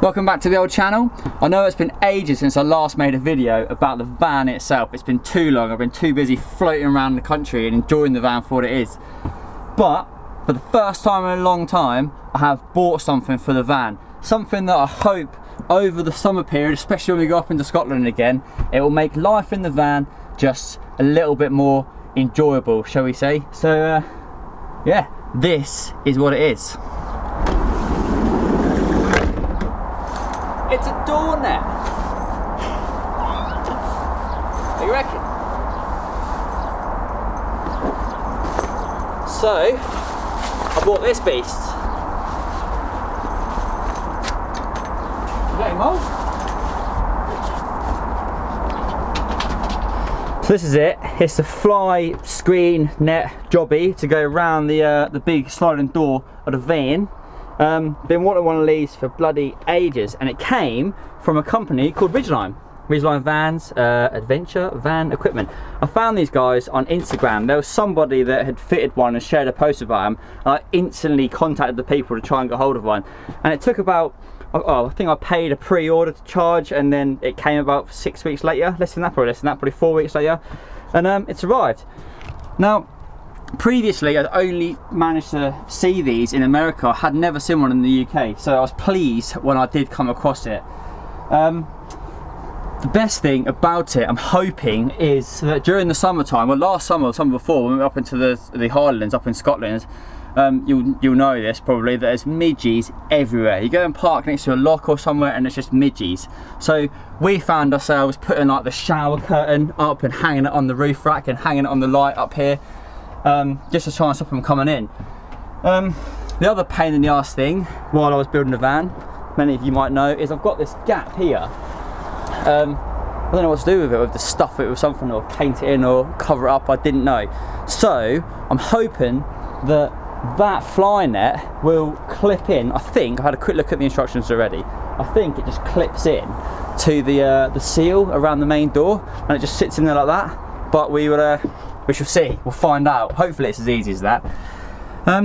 Welcome back to the old channel. I know it's been ages since I last made a video about the van itself. It's been too long. I've been too busy floating around the country and enjoying the van for what it is. But for the first time in a long time, I have bought something for the van. Something that I hope over the summer period, especially when we go up into Scotland again, it will make life in the van just a little bit more enjoyable, shall we say. So yeah, this is what it is. It's a door net. What do you reckon? So, I bought this beast. Getting old. So this is it. It's the fly screen net jobby to go around the big sliding door of the van. Been wanting one of these for bloody ages, and it came from a company called Ridgeline. Ridgeline Vans, Adventure Van Equipment. I found these guys on Instagram. There was somebody that had fitted one and shared a post about them, and I instantly contacted the people to try and get hold of one. And it took about, I think I paid a pre-order to charge, and then it came about 6 weeks later, less than that, probably 4 weeks later, and it's arrived. Now, previously, I'd only managed to see these in America. I had never seen one in the UK, so I was pleased when I did come across it. The best thing about it, I'm hoping, is that during the summertime, well, last summer or summer before, when we went up into the Highlands, up in Scotland, you'll know this probably, that there's midges everywhere. You go and park next to a lock or somewhere and it's just midges. So we found ourselves putting like the shower curtain up and hanging it on the roof rack and hanging it on the light up here. Just to try and stop them coming in. The other pain in the arse thing while I was building the van, many of you might know, is I've got this gap here. I don't know what to do with it, with the stuff it with something, or paint it in or cover it up, I didn't know. So I'm hoping that that fly net will clip in. I think, I've had a quick look at the instructions already, I think it just clips in to the seal around the main door, and it just sits in there like that. But we shall see, we'll find out. Hopefully it's as easy as that.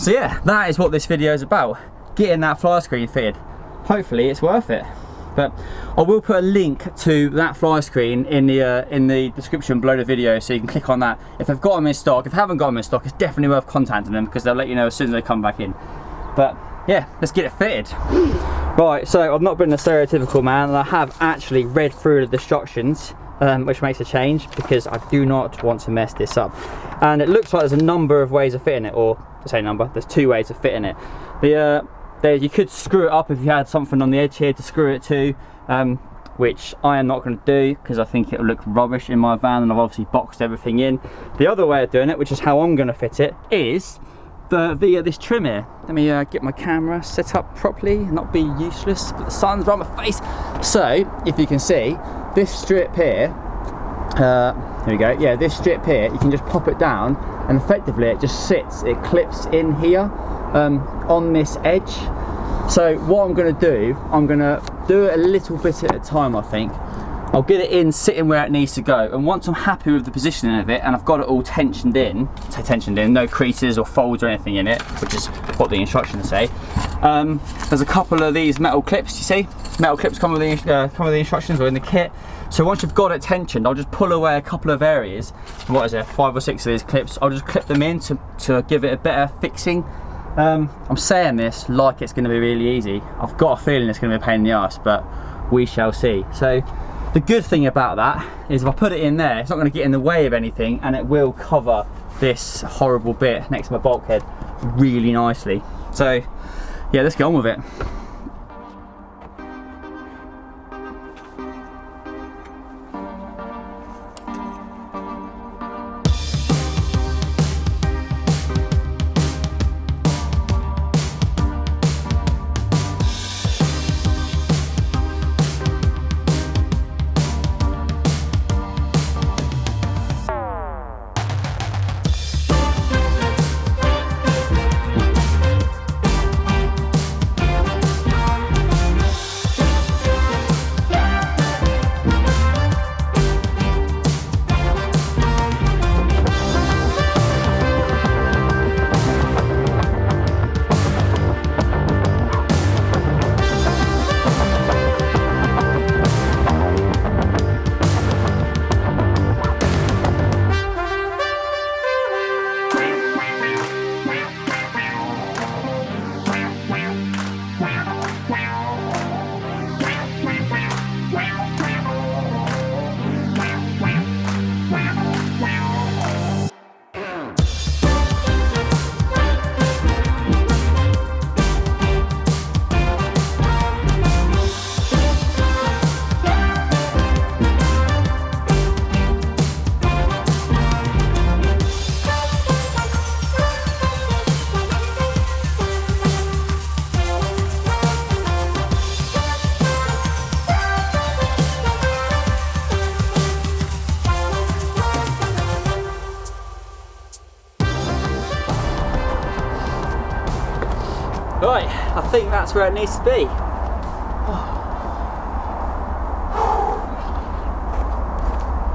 So yeah, that is what this video is about, getting that fly screen fitted. Hopefully it's worth it. But I will put a link to that fly screen in the description below the video, so you can click on that. If they've got them in stock, if they haven't got them in stock, it's definitely worth contacting them, because they'll let you know as soon as they come back in. But yeah, let's get it fitted. Right, so I've not been a stereotypical man, and I have actually read through the instructions, which makes a change, because I do not want to mess this up. And it looks like there's a number of ways of fitting it, or to say number, there's 2 ways of fitting it. You could screw it up if you had something on the edge here to screw it to, which I am not going to do because I think it will look rubbish in my van, and I've obviously boxed everything in. The other way of doing it, which is how I'm going to fit it, is this trim here. Let me get my camera set up properly and not be useless, but the sun's right on my face. So if you can see this strip here, here we go, yeah, this strip here, you can just pop it down and effectively it just sits, it clips in here on this edge. So what I'm going to do, I'm going to do it a little bit at a time. I think I'll get it in sitting where it needs to go, and once I'm happy with the positioning of it and I've got it all tensioned in, no creases or folds or anything in it, which is what the instructions say, there's a couple of these metal clips. You see, metal clips come with the instructions or in the kit. So once you've got it tensioned, I'll just pull away a couple of areas. What is there, 5 or 6 of these clips? I'll just clip them in to give it a better fixing. I'm saying this like it's going to be really easy. I've got a feeling it's going to be a pain in the arse, but we shall see. So the good thing about that is if I put it in there, it's not going to get in the way of anything, and it will cover this horrible bit next to my bulkhead really nicely. So yeah, let's get on with it. Right, I think that's where it needs to be.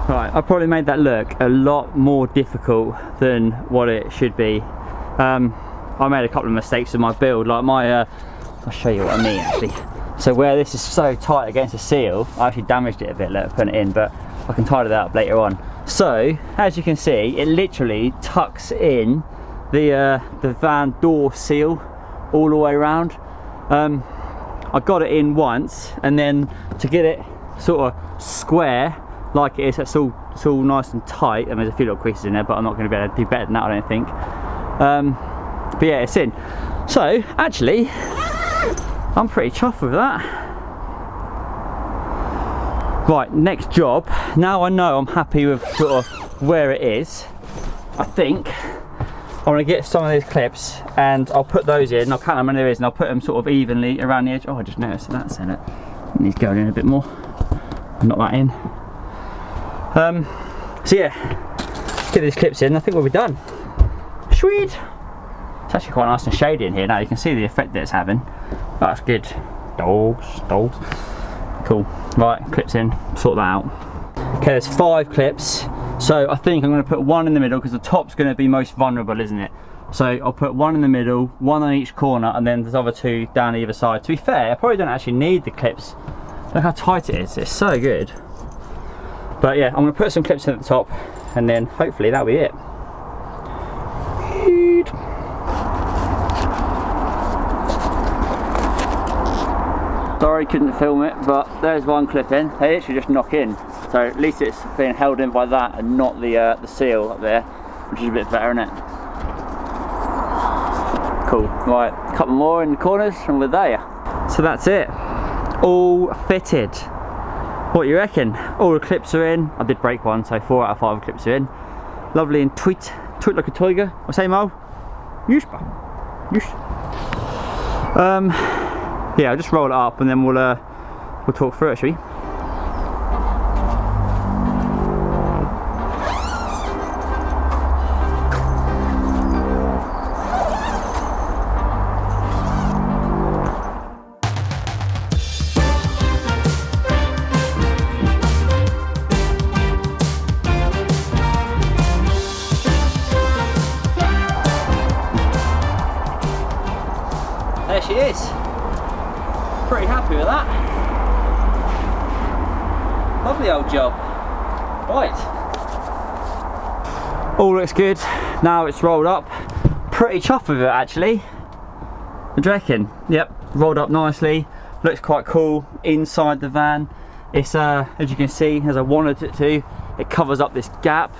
Right, I probably made that look a lot more difficult than what it should be. I made a couple of mistakes with my build, like my, I'll show you what I mean actually. So where this is so tight against the seal, I actually damaged it a bit, putting it in, but I can tidy that up later on. So, as you can see, it literally tucks in the van door seal all the way around. I got it in once, and then to get it sort of square like it is, it's all nice and tight. I mean, there's a few little creases in there, but I'm not going to be able to do better than that, I don't think. But yeah, it's in. So actually, I'm pretty chuffed with that. Right, next job. Now I know I'm happy with sort of where it is. I think I'm going to get some of these clips and I'll put those in. I'll count how many there is, and I'll put them sort of evenly around the edge. Oh, I just noticed that's in it. It needs going in a bit more. Knock that in. So yeah, get these clips in. I think we'll be done. Sweet. It's actually quite nice and shady in here now. You can see the effect that it's having. That's good. Dogs. Cool. Right, clips in. Sort that out. Okay, there's 5 clips. So I think I'm going to put one in the middle because the top's going to be most vulnerable, isn't it? So I'll put one in the middle, one on each corner, and then there's other 2 down either side. To be fair, I probably don't actually need the clips. Look how tight it is. It's so good. But yeah, I'm going to put some clips in at the top, and then hopefully that'll be it. Sorry, couldn't film it, but there's one clip in. They literally just knock in. So at least it's being held in by that and not the seal up there, which is a bit better, isn't it? Cool. Right, a couple more in the corners and we're there. So that's it. All fitted. What do you reckon? All the clips are in. I did break one, so 4 out of 5 clips are in. Lovely and tweet like a tiger. What's say, Mo? Yeesh. Yeah, I'll just roll it up and then we'll talk through it, shall we? There she is. Pretty happy with that. Lovely old job. Right. All looks good. Now it's rolled up. Pretty chuffed with it actually. What do you reckon? Yep, rolled up nicely. Looks quite cool inside the van. It's as you can see, as I wanted it to, it covers up this gap,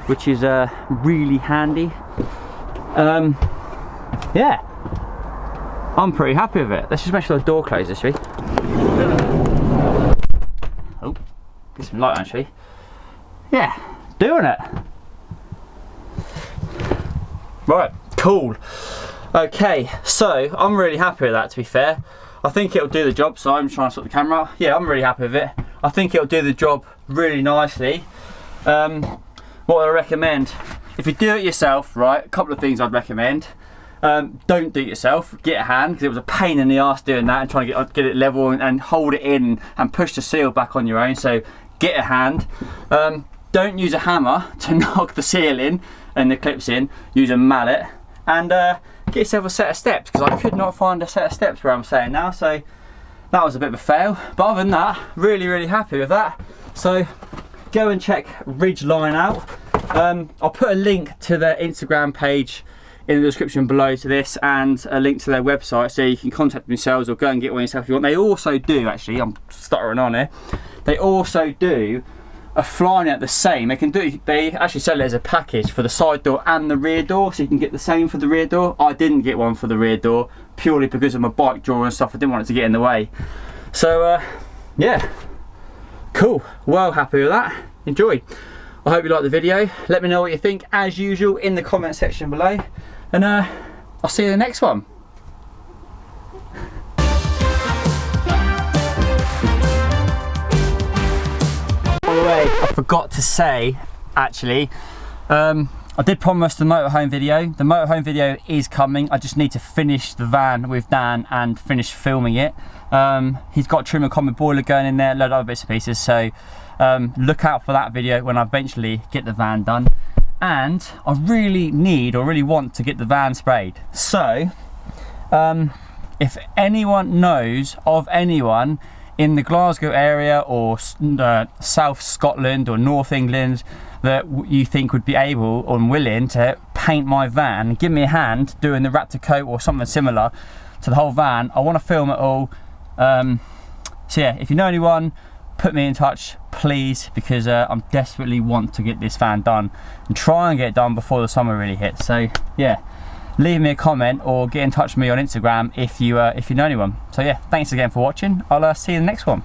which is really handy. Yeah. I'm pretty happy with it. Let's just make sure the door closes, shall we? Oh, get some light on, shall we? Yeah, doing it. Right, cool. Okay, so I'm really happy with that, to be fair. I think it'll do the job, so I'm trying to sort the camera out. Yeah, I'm really happy with it. I think it'll do the job really nicely. What would I recommend? If you do it yourself, right, a couple of things I'd recommend. Don't do it yourself, get a hand, because it was a pain in the ass doing that and trying to get it level and hold it in and push the seal back on your own, so get a hand. Don't use a hammer to knock the seal in and the clips in, use a mallet, and get yourself a set of steps, because I could not find a set of steps where I'm saying now, so that was a bit of a fail. But other than that, really happy with that. So go and check Ridgeline out. I'll put a link to their Instagram page in the description below to this, and a link to their website, so you can contact themselves or go and get one yourself if you want. They also do, actually, I'm stuttering on here, they also do a fly net the same. They actually sell it as a package for the side door and the rear door, so you can get the same for the rear door. I didn't get one for the rear door purely because of my bike drawer and stuff. I didn't want it to get in the way. So yeah, cool, well happy with that. Enjoy. I hope you liked the video. Let me know what you think as usual in the comment section below, and I'll see you in the next one. By the way, I forgot to say, actually, I I did promise the motorhome video. The motorhome video is coming. I just need to finish the van with Dan and finish filming it. He's got trim and common boiler going in there, a load of other bits and pieces, so look out for that video when I eventually get the van done. And I really need, or really want to get the van sprayed. So if anyone knows of anyone in the Glasgow area or South Scotland or North England that you think would be able or willing to paint my van, give me a hand doing the Raptor coat or something similar to the whole van. I want to film it all. So yeah, if you know anyone, put me in touch please, because I desperately want to get this van done and try and get it done before the summer really hits. So yeah, leave me a comment or get in touch with me on Instagram if you know anyone. So yeah, thanks again for watching. I'll see you in the next one.